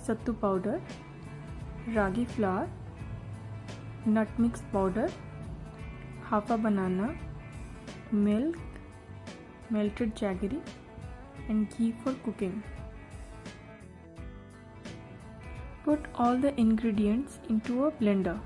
sattu powder, ragi flour, nut mix powder, half a banana, milk, melted jaggery, and ghee for cooking. Put all the ingredients into a blender.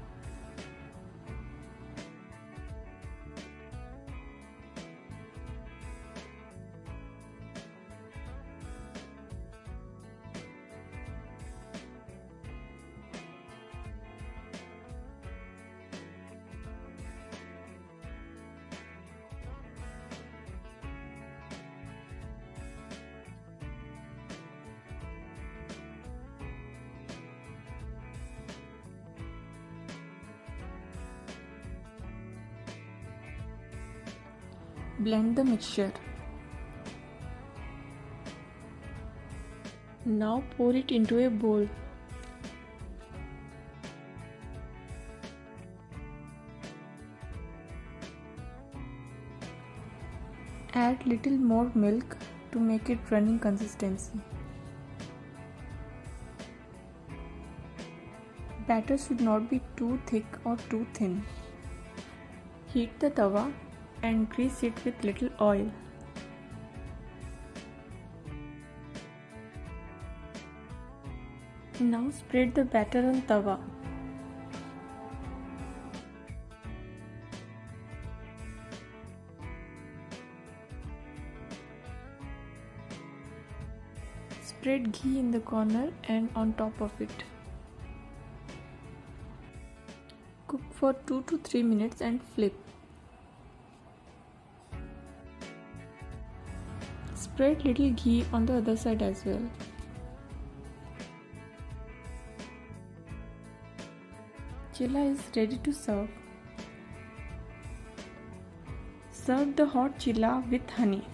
Blend the mixture. Now pour it into a bowl. Add little more milk to make it runny consistency. Batter should not be too thick or too thin. Heat the tawa and grease it with little oil. Now spread the batter on tawa. Spread ghee in the corner and on top of it. Cook for 2 to 3 minutes and flip. Spread little ghee on the other side as well. Chilla is ready to serve. Serve the hot chilla with honey.